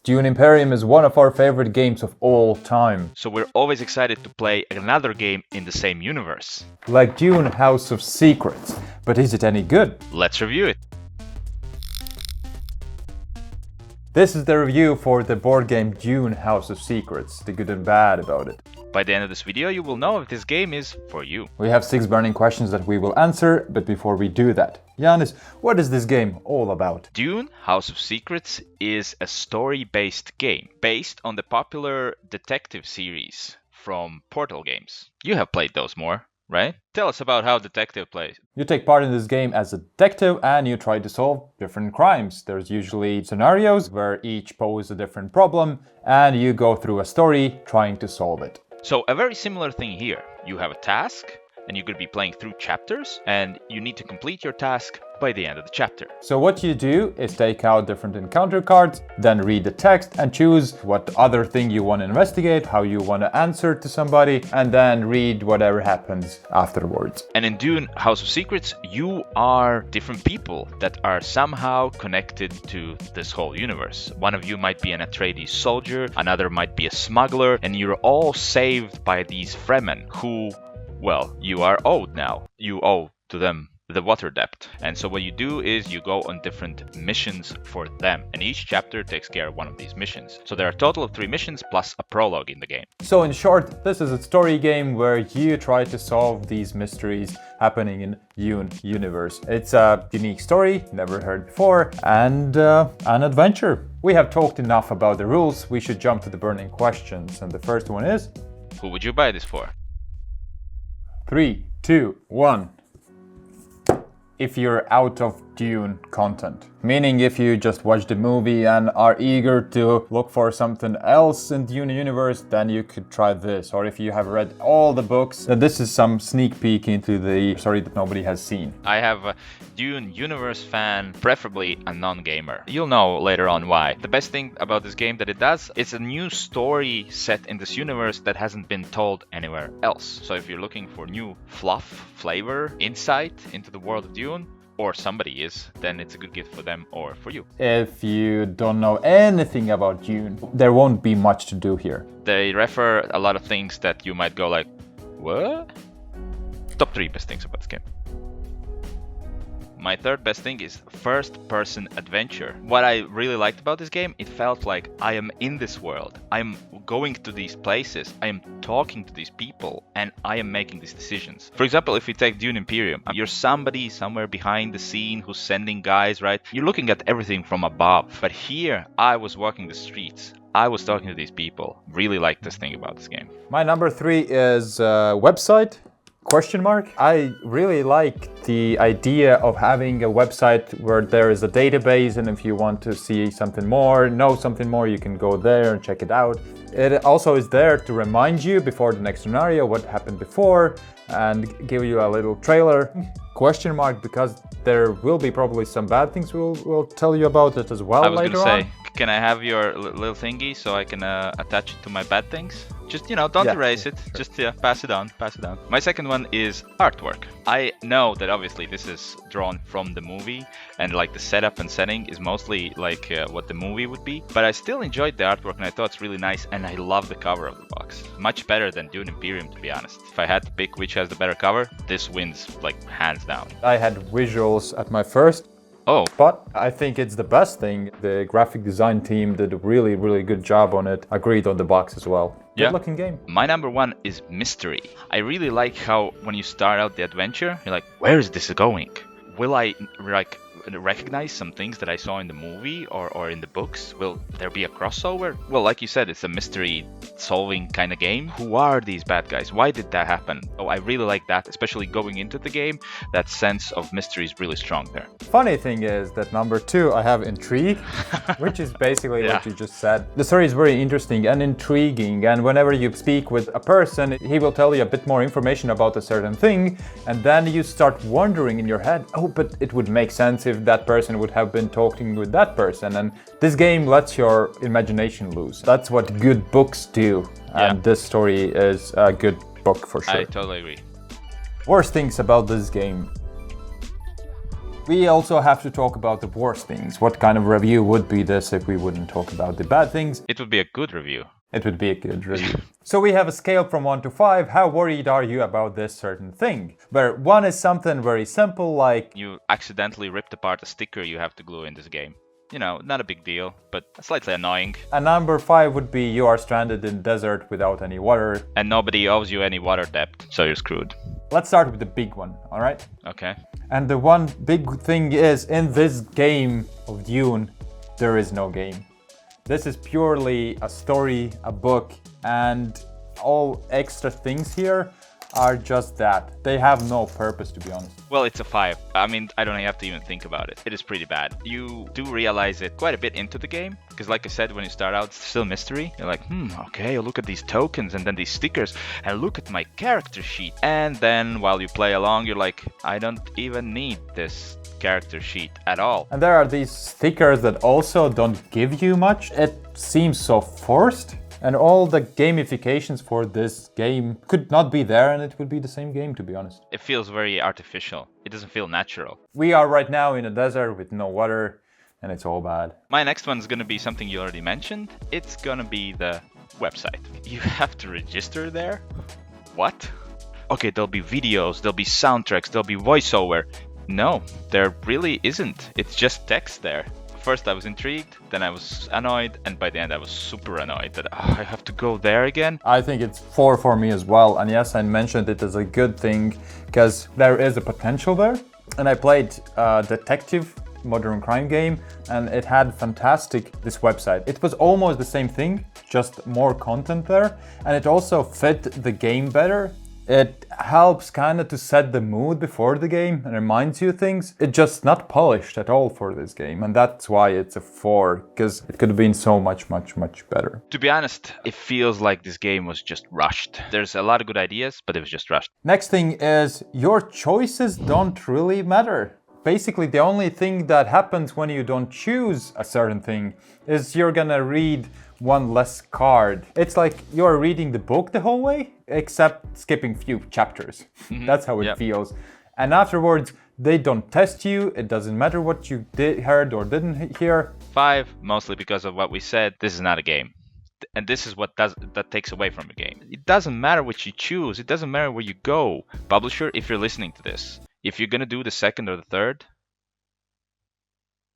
Dune Imperium is one of our favorite games of all time. So we're always excited to play another game in the same universe. Like Dune House of Secrets. But is it any good? Let's review it. This is the review for the board game Dune House of Secrets, the good and bad about it. By the end of this video, you will know if this game is for you. We have 6 burning questions that we will answer, but before we do that, Janis, what is this game all about? Dune House of Secrets is a story-based game based on the popular detective series from Portal Games. You have played those more, right? Tell us about how detective plays. You take part in this game as a detective and you try to solve different crimes. There's usually scenarios where each poses a different problem and you go through a story trying to solve it. So a very similar thing here. You have a task and you're going to be playing through chapters and you need to complete your task by the end of the chapter. So what you do is take out different encounter cards, then read the text and choose what other thing you want to investigate, how you want to answer to somebody, and then read whatever happens afterwards. And in Dune House of Secrets, you are different people that are somehow connected to this whole universe. One of you might be an Atreides soldier, another might be a smuggler, and you're all saved by these Fremen who, well, you are owed now. You owe to them the water depth. And so what you do is you go on different missions for them. And each chapter takes care of one of these missions. So there are a total of 3 missions plus a prologue in the game. So in short, this is a story game where you try to solve these mysteries happening in Dune universe. It's a unique story, never heard before, and an adventure. We have talked enough about the rules. We should jump to the burning questions. And the first one is... Who would you buy this for? 3, 2, 1. If you're out of Dune content. Meaning if you just watched the movie and are eager to look for something else in Dune universe, then you could try this. Or if you have read all the books, then this is some sneak peek into the story that nobody has seen. I have a Dune universe fan, preferably a non-gamer. You'll know later on why. The best thing about this game that it does, it's a new story set in this universe that hasn't been told anywhere else. So if you're looking for new fluff, flavor, insight into the world of Dune, or somebody is, then it's a good gift for them or for you. If you don't know anything about Dune, there won't be much to do here. They refer a lot of things that you might go like, what? Top 3 best things about this game. My third best thing is first-person adventure. What I really liked about this game, it felt like I am in this world. I am going to these places, I am talking to these people, and I am making these decisions. For example, if we take Dune Imperium, you're somebody somewhere behind the scene who's sending guys, right? You're looking at everything from above. But here, I was walking the streets. I was talking to these people. Really like this thing about this game. My number 3 is website. Question mark? I really like the idea of having a website where there is a database, and if you want to see something more, know something more, you can go there and check it out. It also is there to remind you before the next scenario what happened before and give you a little trailer. Question mark, because there will be probably some bad things we'll tell you about it as well later on. I was gonna say, can I have your little thingy so I can attach it to my bad things? Just, don't erase it, just pass it on. My second one is artwork. I know that obviously this is drawn from the movie and like the setup and setting is mostly like what the movie would be, but I still enjoyed the artwork and I thought it's really nice, and I love the cover of the box. Much better than Dune Imperium, to be honest. If I had to pick which has the better cover, this wins like hands down. I had visuals at my first. Oh. But I think it's the best thing. The graphic design team did a really, really good job on it. Agreed on the box as well. Yeah. Good looking game. My number 1 is mystery. I really like how when you start out the adventure, you're like, where is this going? Will I recognize some things that I saw in the movie or in the books? Will there be a crossover? Well, like you said, it's a mystery solving kind of game. Who are these bad guys? Why did that happen? Oh, I really like that, especially going into the game. That sense of mystery is really strong there. Funny thing is that number 2 I have intrigue, which is basically what you just said. The story is very interesting and intriguing, and whenever you speak with a person, he will tell you a bit more information about a certain thing, and then you start wondering in your head, oh, but it would make sense if that person would have been talking with that person. And this game lets your imagination loose. That's what good books do. And this story is a good book for sure. I totally agree. Worst things about this game. We also have to talk about the worst things. What kind of review would be this if we wouldn't talk about the bad things? It would be a good review. It would be a good review. So we have a scale from 1 to 5. How worried are you about this certain thing? Where 1 is something very simple like... You accidentally ripped apart a sticker you have to glue in this game. You know, not a big deal, but slightly annoying. And number 5 would be you are stranded in desert without any water. And nobody owes you any water debt, so you're screwed. Let's start with the big one, alright? Okay. And the one big thing is, in this game of Dune, there is no game. This is purely a story, a book, and all extra things here are just that. They have no purpose, to be honest. Well, it's a 5. I mean, I don't have to even think about it. It is pretty bad. You do realize it quite a bit into the game, because like I said, when you start out, it's still mystery. You're like, okay, look at these tokens and then these stickers, and look at my character sheet. And then while you play along, you're like, I don't even need this character sheet at all. And there are these stickers that also don't give you much. It seems so forced. And all the gamifications for this game could not be there, and it would be the same game, to be honest. It feels very artificial. It doesn't feel natural. We are right now in a desert with no water, and it's all bad. My next one is going to be something you already mentioned. It's going to be the website. You have to register there? What? Okay, there'll be videos, there'll be soundtracks, there'll be voiceover. No, there really isn't. It's just text there. First I was intrigued, then I was annoyed, and by the end I was super annoyed that I have to go there again. I think it's 4 for me as well, and yes, I mentioned it as a good thing because there is a potential there. And I played Detective modern crime game, and it had this website. It was almost the same thing, just more content there, and it also fit the game better. It helps kind of to set the mood before the game and reminds you things. It's just not polished at all for this game, and that's why it's a 4, because it could have been so much better. To be honest, it feels like this game was just rushed. There's a lot of good ideas, but it was just rushed. Next thing is, your choices don't really matter. Basically, the only thing that happens when you don't choose a certain thing is you're gonna read one less card. It's like you're reading the book the whole way, except skipping few chapters. That's how it feels. And afterwards, they don't test you. It doesn't matter what you heard or didn't hear. 5, mostly because of what we said. This is not a game. And this is what that takes away from a game. It doesn't matter what you choose. It doesn't matter where you go. Publisher, if you're listening to this, if you're gonna do the second or the third,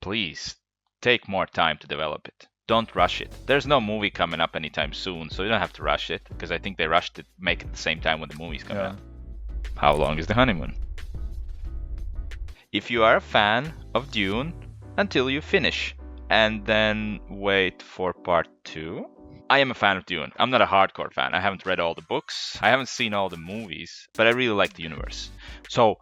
please take more time to develop it. Don't rush it. There's no movie coming up anytime soon, so you don't have to rush it, because I think they rushed it, make it the same time when the movie's coming out. How long is the honeymoon? If you are a fan of Dune, until you finish, and then wait for part 2. I am a fan of Dune. I'm not a hardcore fan. I haven't read all the books. I haven't seen all the movies, but I really like the universe. So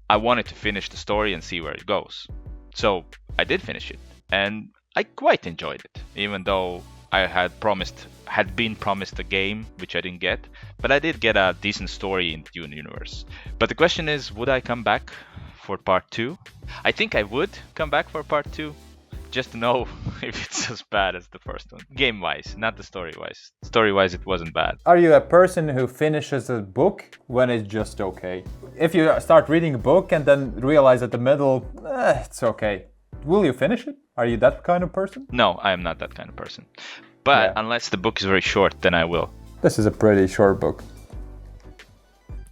I wanted to finish the story and see where it goes. So I did finish it, and I quite enjoyed it, even though I had been promised a game, which I didn't get, but I did get a decent story in the Dune universe. But the question is, would I come back for part 2? I think I would come back for part 2, just to know if it's as bad as the first one. Game-wise, not the story-wise. Story-wise, it wasn't bad. Are you a person who finishes a book when it's just okay? If you start reading a book and then realize at the middle, it's okay, will you finish it? Are you that kind of person? No, I am not that kind of person. But unless the book is very short, then I will. This is a pretty short book.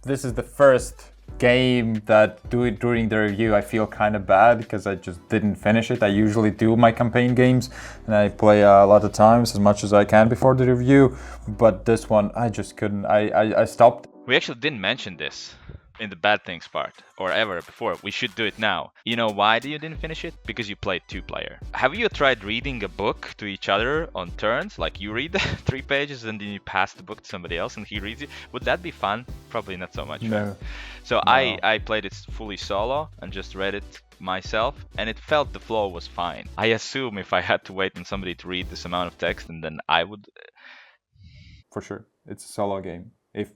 This is the first game that during the review I feel kind of bad because I just didn't finish it. I usually do my campaign games and I play a lot of times, as much as I can before the review. But this one, I just couldn't. I stopped. We actually didn't mention this in the bad things part, or ever before. We should do it now. You know why you didn't finish it? Because you played 2-player. Have you tried reading a book to each other on turns? Like you read 3 pages and then you pass the book to somebody else and he reads it? Would that be fun? Probably not so much fun. No. So no. I played it fully solo and just read it myself, and it felt the flow was fine. I assume if I had to wait on somebody to read this amount of text, and then I would... For sure. It's a solo game. If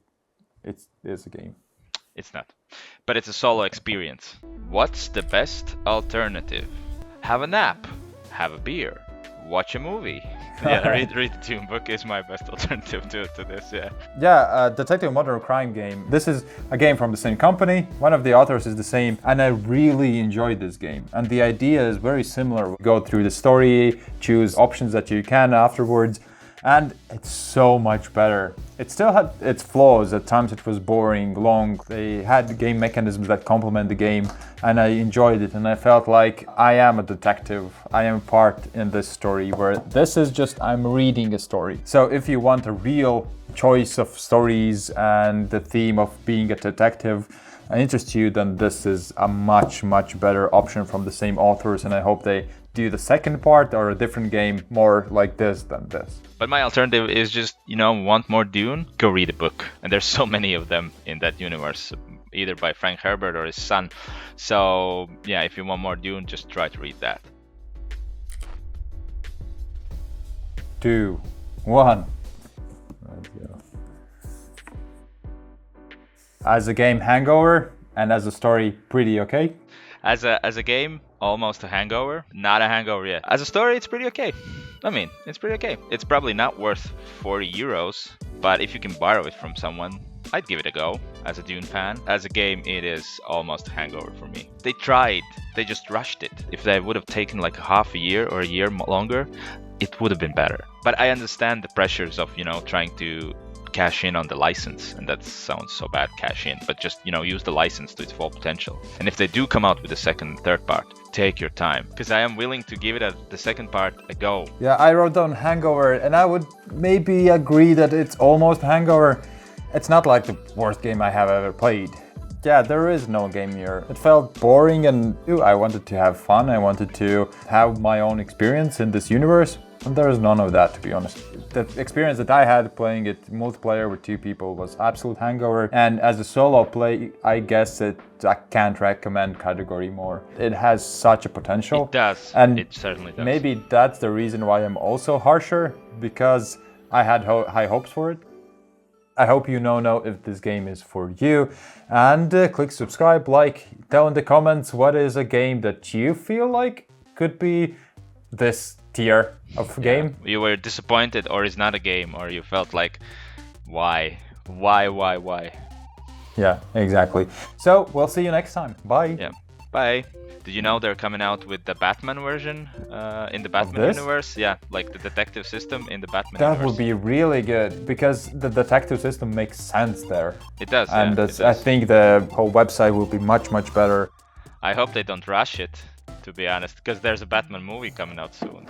it is a game. It's not. But it's a solo experience. What's the best alternative? Have a nap. Have a beer. Watch a movie. Yeah, read the Dune book is my best alternative to this. Yeah. Yeah, Detective Modern Crime game. This is a game from the same company. One of the authors is the same, and I really enjoyed this game. And the idea is very similar. Go through the story, choose options that you can afterwards, and it's so much better. It still had its flaws. At times it was boring, long. They had game mechanisms that complement the game, and I enjoyed it. And I felt like I am a detective. I am part in this story, where this is just I'm reading a story. So if you want a real choice of stories and the theme of being a detective interests you, then this is a much better option from the same authors. And I hope they do the second part or a different game more like this than this. But my alternative is just, want more Dune? Go read a book. And there's so many of them in that universe, either by Frank Herbert or his son. So yeah, if you want more Dune, just try to read that. 2, 1. Let's go. As a game, Hangover, and as a story, pretty okay. As a game, almost a hangover. Not a hangover yet. As a story, it's pretty okay. I mean, it's pretty okay. It's probably not worth 40 euros, but if you can borrow it from someone, I'd give it a go as a Dune fan. As a game, it is almost a hangover for me. They tried, they just rushed it. If they would have taken like half a year or a year longer, it would have been better. But I understand the pressures of, trying to cash in on the license, and that sounds so bad, cash in, but just use the license to its full potential. And if they do come out with the second and third part, take your time, because I am willing to give the second part a go. Yeah, I wrote down Hangover, and I would maybe agree that it's almost Hangover. It's not like the worst game I have ever played. Yeah, there is no game here. It felt boring, and I wanted to have fun. I wanted to have my own experience in this universe. And there is none of that, to be honest. The experience that I had playing it multiplayer with 2 people was absolute hangover. And as a solo play, I guess I can't recommend category more. It has such a potential. It does. And it certainly does. Maybe that's the reason why I'm also harsher, because I had high hopes for it. I hope you know if this game is for you. And click subscribe, like, tell in the comments what is a game that you feel like could be this tier of game. You were disappointed, or is not a game, or you felt like, why? Yeah, exactly. So we'll see you next time. Bye. Yeah, bye. Did you know they're coming out with the Batman version in the Batman universe? Yeah, like the detective system in the Batman universe. That would be really good, because the detective system makes sense there. It does, and yeah, it does. I think the whole website will be much better. I hope they don't rush it, to be honest, because there's a Batman movie coming out soon.